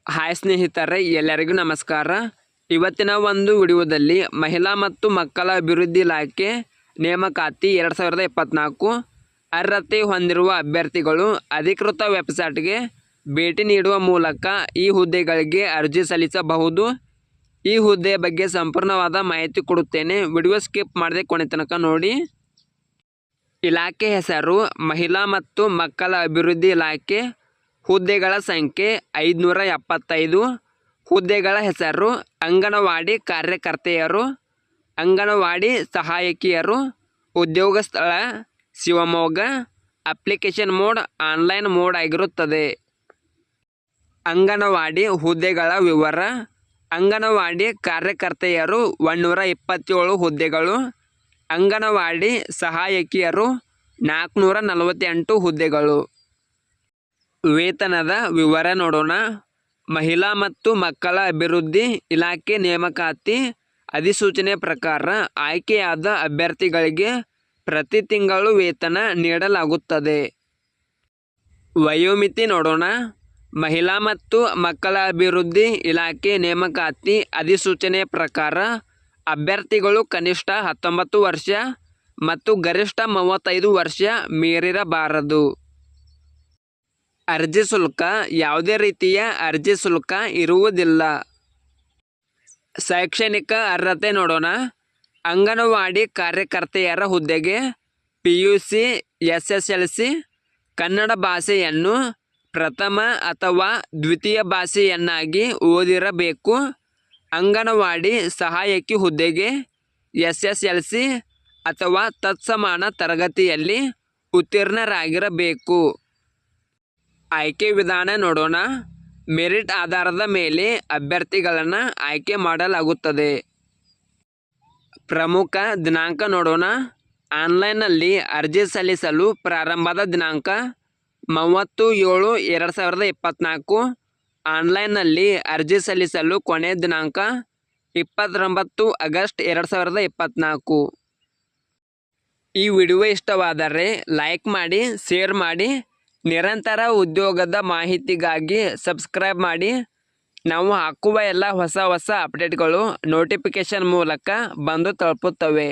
Hi ಸ್ನೇಹಿತರೆ, ಎಲ್ಲರಿಗೂ ನಮಸ್ಕಾರ. ಇವತ್ತಿನ ಒಂದು ವಿಡಿಯೋದಲ್ಲಿ ಮಹಿಳಾ ಮತ್ತು ಮಕ್ಕಳ ಅಭಿವೃದ್ಧಿ ಇಲಾಖೆ ನೇಮಕಾತಿ 2024 ಅರ್ಹತೆ ಹೊಂದಿರುವ ಅಭ್ಯರ್ಥಿಗಳು ಅಧಿಕೃತ ವೆಬ್ಸೈಟ್ಗೆ ಭೇಟಿ ನೀಡುವ ಮೂಲಕ ಈ ಹುದ್ದೆಗಳಿಗೆ ಅರ್ಜಿ ಸಲ್ಲಿಸಬಹುದು. ಈ ಹುದ್ದೆಯ ಬಗ್ಗೆ ಸಂಪೂರ್ಣವಾದ ಮಾಹಿತಿ ಕೊಡುತ್ತೇನೆ. ವಿಡಿಯೋ ಸ್ಕಿಪ್ ಮಾಡದೆ ಕೊನೆ ತನಕ ನೋಡಿ. ಇಲಾಖೆ ಹೆಸರು ಮಹಿಳಾ ಮತ್ತು ಮಕ್ಕಳ ಅಭಿವೃದ್ಧಿ ಇಲಾಖೆ. ಹುದ್ದೆಗಳ ಸಂಖ್ಯೆ 575. ಹುದ್ದೆಗಳ ಹೆಸರು ಅಂಗನವಾಡಿ ಕಾರ್ಯಕರ್ತೆಯರು, ಅಂಗನವಾಡಿ ಸಹಾಯಕಿಯರು. ಉದ್ಯೋಗ ಸ್ಥಳ Shivamogga. Application mode online mode ಆಗಿರುತ್ತದೆ. ಅಂಗನವಾಡಿ ಹುದ್ದೆಗಳ ವಿವರ. ಅಂಗನವಾಡಿ ಕಾರ್ಯಕರ್ತೆಯರು 127 ಹುದ್ದೆಗಳು. ಅಂಗನವಾಡಿ ಸಹಾಯಕಿಯರು 448 ಹುದ್ದೆಗಳು. ವೇತನದ ವಿವರ ನೋಡೋಣ. ಮಹಿಳಾ ಮತ್ತು ಮಕ್ಕಳ ಅಭಿವೃದ್ಧಿ ಇಲಾಖೆ ನೇಮಕಾತಿ ಅಧಿಸೂಚನೆ ಪ್ರಕಾರ ಆಯ್ಕೆಯಾದ ಅಭ್ಯರ್ಥಿಗಳಿಗೆ ಪ್ರತಿ ತಿಂಗಳು ವೇತನ ನೀಡಲಾಗುತ್ತದೆ. ವಯೋಮಿತಿ ನೋಡೋಣ. ಮಹಿಳಾ ಮತ್ತು ಮಕ್ಕಳ ಅಭಿವೃದ್ಧಿ ಇಲಾಖೆ ನೇಮಕಾತಿ ಅಧಿಸೂಚನೆ ಪ್ರಕಾರ ಅಭ್ಯರ್ಥಿಗಳು ಕನಿಷ್ಠ 19 ವರ್ಷ ಮತ್ತು ಗರಿಷ್ಠ 35 ವರ್ಷ ಮೀರಿರಬಾರದು. ಅರ್ಜಿ ಶುಲ್ಕ. ಯಾವುದೇ ರೀತಿಯ ಅರ್ಜಿ ಶುಲ್ಕ ಇರುವುದಿಲ್ಲ. ಶೈಕ್ಷಣಿಕ ಅರ್ಹತೆ ನೋಡೋಣ. ಅಂಗನವಾಡಿ ಕಾರ್ಯಕರ್ತೆಯರ ಹುದ್ದೆಗೆ PUC SSLC ಕನ್ನಡ ಭಾಷೆಯನ್ನು ಪ್ರಥಮ ಅಥವಾ ದ್ವಿತೀಯ ಭಾಷೆಯನ್ನಾಗಿ ಓದಿರಬೇಕು. ಅಂಗನವಾಡಿ ಸಹಾಯಕಿ ಹುದ್ದೆಗೆ SSLC ಅಥವಾ ತತ್ಸಮಾನ ತರಗತಿಯಲ್ಲಿ ಉತ್ತೀರ್ಣರಾಗಿರಬೇಕು. ಆಯ್ಕೆ ವಿಧಾನ ನೋಡೋಣ. ಮೆರಿಟ್ ಆಧಾರದ ಮೇಲೆ ಅಭ್ಯರ್ಥಿಗಳನ್ನು ಆಯ್ಕೆ ಮಾಡಲಾಗುತ್ತದೆ. ಪ್ರಮುಖ ದಿನಾಂಕ ನೋಡೋಣ. ಆನ್ಲೈನ್ನಲ್ಲಿ ಅರ್ಜಿ ಸಲ್ಲಿಸಲು ಪ್ರಾರಂಭದ ದಿನಾಂಕ 30/7/2024. ಆನ್ಲೈನ್ನಲ್ಲಿ ಅರ್ಜಿ ಸಲ್ಲಿಸಲು ಕೊನೆಯ ದಿನಾಂಕ 29 ಆಗಸ್ಟ್ 2024. ಈ ವಿಡಿಯೋ ಇಷ್ಟವಾದರೆ ಲೈಕ್ ಮಾಡಿ, ಶೇರ್ ಮಾಡಿ. ನಿರಂತರ ಉದ್ಯೋಗದ ಮಾಹಿತಿಗಾಗಿ ಸಬ್ಸ್ಕ್ರೈಬ್ ಮಾಡಿ. ನಾವು ಹಾಕುವ ಎಲ್ಲ ಹೊಸ ಅಪ್ಡೇಟ್ಗಳು ನೋಟಿಫಿಕೇಷನ್ ಮೂಲಕ ಬಂದು ತಲುಪುತ್ತವೆ.